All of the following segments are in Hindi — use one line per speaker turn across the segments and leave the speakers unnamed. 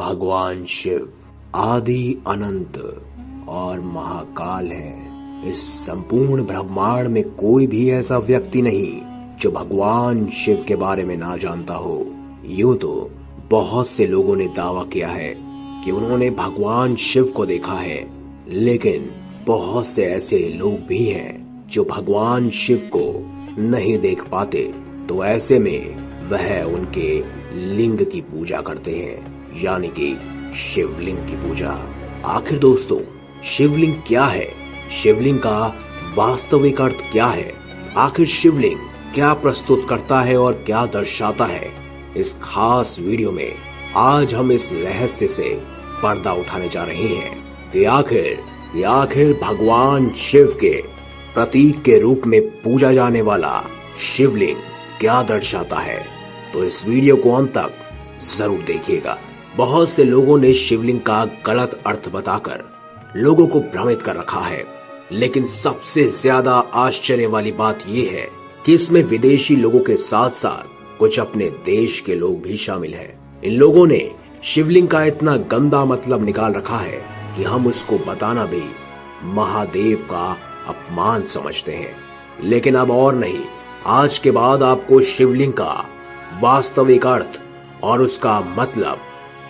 भगवान शिव आदि अनंत और महाकाल है। इस संपूर्ण ब्रह्मांड में कोई भी ऐसा व्यक्ति नहीं जो भगवान शिव के बारे में ना जानता हो। यूं तो बहुत से लोगों ने दावा किया है कि उन्होंने भगवान शिव को देखा है, लेकिन बहुत से ऐसे लोग भी हैं जो भगवान शिव को नहीं देख पाते, तो ऐसे में वह उनके लिंग की पूजा करते हैं, यानी कि शिवलिंग की पूजा। आखिर दोस्तों, शिवलिंग क्या है? शिवलिंग का वास्तविक अर्थ क्या है? आखिर शिवलिंग क्या प्रस्तुत करता है और क्या दर्शाता है? इस खास वीडियो में आज हम इस रहस्य से पर्दा उठाने जा रहे हैं कि आखिर भगवान शिव के प्रतीक के रूप में पूजा जाने वाला शिवलिंग क्या दर्शाता है। तो इस वीडियो को अंत तक जरूर देखिएगा। बहुत से लोगों ने शिवलिंग का गलत अर्थ बताकर लोगों को भ्रमित कर रखा है, लेकिन सबसे ज्यादा आश्चर्य वाली बात यह है कि इसमें विदेशी लोगों के साथ साथ कुछ अपने देश के लोग भी शामिल हैं। इन लोगों ने शिवलिंग का इतना गंदा मतलब निकाल रखा है कि हम उसको बताना भी महादेव का अपमान समझते हैं। लेकिन अब और नहीं, आज के बाद आपको शिवलिंग का वास्तविक अर्थ और उसका मतलब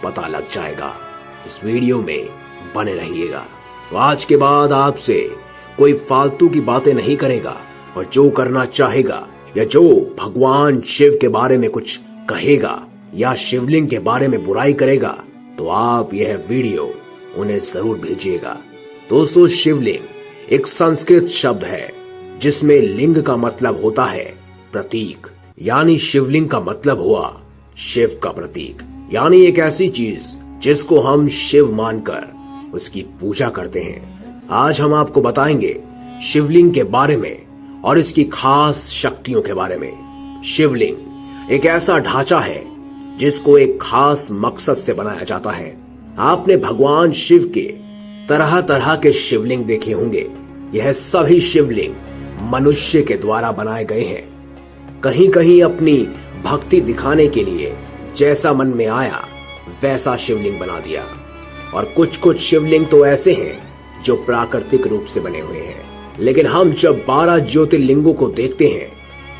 पता लग जाएगा। इस वीडियो में बने रहिएगा। तो आज के बाद आपसे कोई फालतू की बातें नहीं करेगा, और जो करना चाहेगा या जो भगवान शिव के बारे में कुछ कहेगा या शिवलिंग के बारे में बुराई करेगा, तो आप यह वीडियो उन्हें जरूर भेजिएगा। दोस्तों, शिवलिंग एक संस्कृत शब्द है जिसमें लिंग का मतलब होता है प्रतीक, यानी शिवलिंग का मतलब हुआ शिव का प्रतीक, यानी एक ऐसी चीज जिसको हम शिव मानकर उसकी पूजा करते हैं। आज हम आपको बताएंगे शिवलिंग के बारे में और इसकी खास शक्तियों के बारे में। शिवलिंग एक ऐसा ढांचा है जिसको एक खास मकसद से बनाया जाता है। आपने भगवान शिव के तरह तरह के शिवलिंग देखे होंगे। यह सभी शिवलिंग मनुष्य के द्वारा बनाए गए हैं। कहीं कहीं अपनी भक्ति दिखाने के लिए जैसा मन में आया वैसा शिवलिंग बना दिया, और कुछ कुछ शिवलिंग तो ऐसे हैं जो प्राकृतिक रूप से बने हुए हैं। लेकिन हम जब 12 ज्योतिर्लिंगों को देखते हैं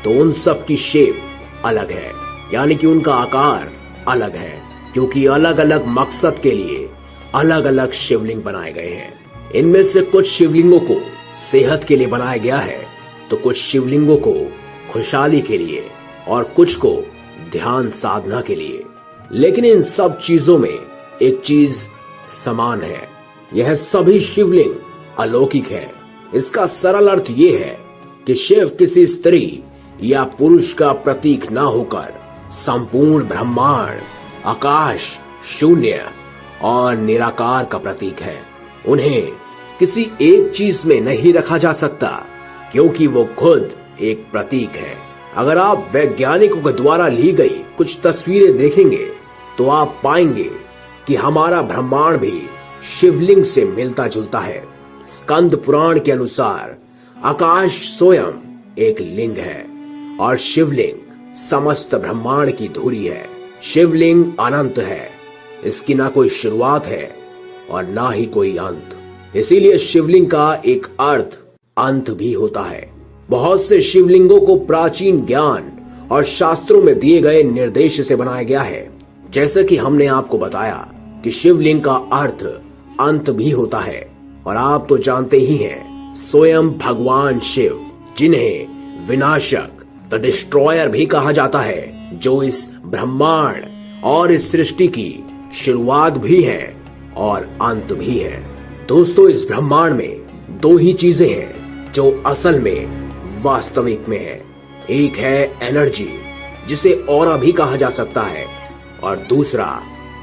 तो उन सब की शेप अलग है, यानी कि उनका आकार अलग है, क्योंकि अलग अलग मकसद के लिए अलग अलग शिवलिंग बनाए गए हैं। इनमें से कुछ शिवलिंगों को सेहत के लिए बनाया गया है, तो कुछ शिवलिंगों को खुशहाली के लिए और कुछ को ध्यान साधना के लिए। लेकिन इन सब चीजों में एक चीज समान है, यह सभी शिवलिंग अलौकिक है। इसका सरल अर्थ यह है कि शिव किसी स्त्री या पुरुष का प्रतीक ना होकर संपूर्ण ब्रह्मांड, आकाश, शून्य और निराकार का प्रतीक है। उन्हें किसी एक चीज में नहीं रखा जा सकता, क्योंकि वो खुद एक प्रतीक है। अगर आप वैज्ञानिकों के द्वारा ली गई कुछ तस्वीरें देखेंगे तो आप पाएंगे कि हमारा ब्रह्मांड भी शिवलिंग से मिलता जुलता है। स्कंद पुराण के अनुसार आकाश स्वयं एक लिंग है और शिवलिंग समस्त ब्रह्मांड की धुरी है। शिवलिंग अनंत है, इसकी ना कोई शुरुआत है और ना ही कोई अंत। इसीलिए शिवलिंग का एक अर्थ अंत भी होता है। बहुत से शिवलिंगों को प्राचीन ज्ञान और शास्त्रों में दिए गए निर्देश से बनाया गया है। जैसे कि हमने आपको बताया कि शिवलिंग का अर्थ अंत भी होता है, और आप तो जानते ही हैं स्वयं भगवान शिव, जिन्हें विनाशक द डिस्ट्रॉयर भी कहा जाता है, जो इस ब्रह्मांड और इस सृष्टि की शुरुआत भी है और अंत भी है। दोस्तों, इस ब्रह्मांड में दो ही चीजें हैं जो असल में वास्तविक में है। एक है एनर्जी, जिसे ऑरा भी कहा जा सकता है, और दूसरा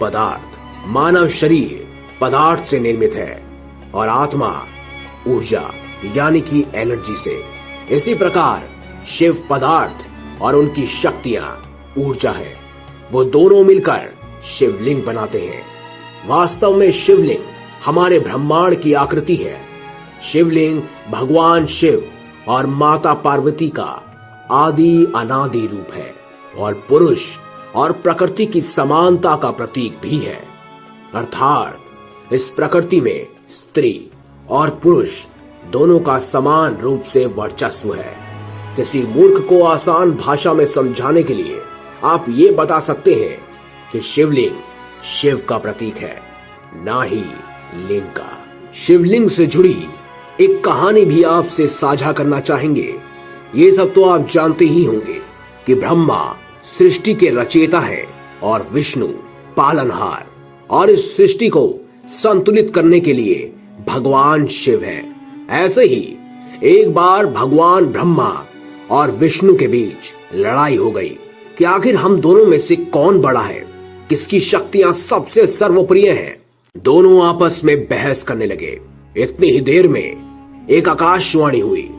पदार्थ। मानव शरीर पदार्थ से निर्मित है और आत्मा ऊर्जा यानी कि एनर्जी से। इसी प्रकार शिव पदार्थ और उनकी शक्तियां ऊर्जा है। वो दोनों मिलकर शिवलिंग बनाते हैं। वास्तव में शिवलिंग हमारे ब्रह्मांड की आकृति है। शिवलिंग भगवान शिव और माता पार्वती का आदि अनादि रूप है और पुरुष और प्रकृति की समानता का प्रतीक भी है। अर्थात इस प्रकृति में स्त्री और पुरुष दोनों का समान रूप से वर्चस्व है। किसी मूर्ख को आसान भाषा में समझाने के लिए आप ये बता सकते हैं कि शिवलिंग शिव का प्रतीक है, ना ही लिंग का। शिवलिंग से जुड़ी एक कहानी भी आपसे साझा करना चाहेंगे। ये सब तो आप जानते ही होंगे कि ब्रह्मा सृष्टि के रचयिता है और विष्णु पालनहार, और इस सृष्टि को संतुलित करने के लिए भगवान शिव है। ऐसे ही एक बार भगवान ब्रह्मा और विष्णु के बीच लड़ाई हो गई कि आखिर हम दोनों में से कौन बड़ा है, किसकी शक्तियां सबसे सर्वप्रिय हैं। दोनों आपस में बहस करने लगे। इतनी ही देर में एक आकाशवाणी हुई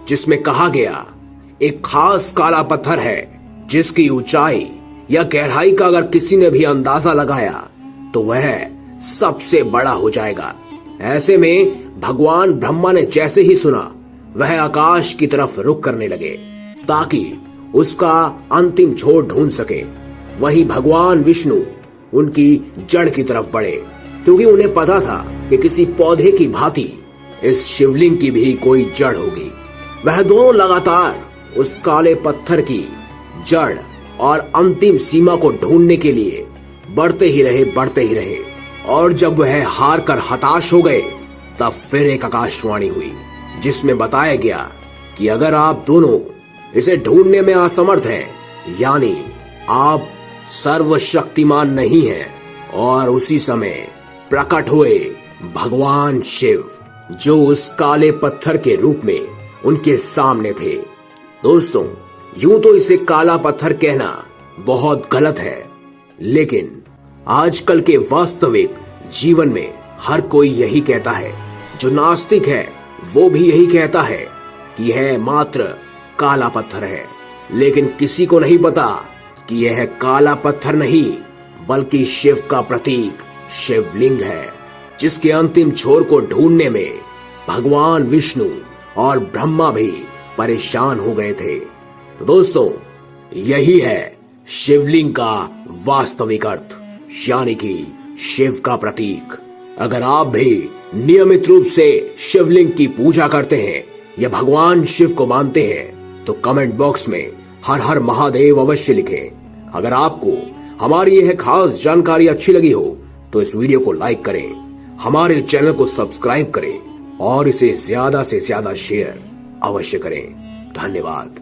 जिसमें कहा गया, एक खास काला पत्थर है जिसकी ऊंचाई या गहराई का अगर किसी ने भी अंदाजा लगाया तो वह सबसे बड़ा हो जाएगा। ऐसे में भगवान ब्रह्मा ने जैसे ही सुना, वह आकाश की तरफ रुख करने लगे ताकि उसका अंतिम छोर ढूंढ सके। वहीं भगवान विष्णु उनकी जड़ की तरफ बढ़े, क्योंकि उन्हें पता था कि किसी पौधे की भांति इस शिवलिंग की भी कोई जड़ होगी। वह दोनों लगातार उस काले पत्थर की जड़ और अंतिम सीमा को ढूंढने के लिए बढ़ते ही रहे, और जब वह हार कर हताश हो गए तब फिर एक आकाशवाणी हुई जिसमें बताया गया कि अगर आप दोनों इसे ढूंढने में असमर्थ हैं, यानी आप सर्वशक्तिमान नहीं हैं। और उसी समय प्रकट हुए भगवान शिव, जो उस काले पत्थर के रूप में उनके सामने थे। दोस्तों, यूं तो इसे काला पत्थर कहना बहुत गलत है, लेकिन आजकल के वास्तविक जीवन में हर कोई यही कहता है। जो नास्तिक है वो भी यही कहता है कि यह मात्र काला पत्थर है, लेकिन किसी को नहीं पता कि यह काला पत्थर नहीं बल्कि शिव का प्रतीक शिवलिंग है, जिसके अंतिम छोर को ढूंढने में भगवान विष्णु और ब्रह्मा भी परेशान हो गए थे। तो दोस्तों, यही है शिवलिंग का वास्तविक अर्थ, यानी कि शिव का प्रतीक। अगर आप भी नियमित रूप से शिवलिंग की पूजा करते हैं या भगवान शिव को मानते हैं तो कमेंट बॉक्स में हर हर महादेव अवश्य लिखें। अगर आपको हमारी यह खास जानकारी अच्छी लगी हो तो इस वीडियो को लाइक करें, हमारे चैनल को सब्सक्राइब करें और इसे ज्यादा से ज्यादा शेयर अवश्य करें। धन्यवाद।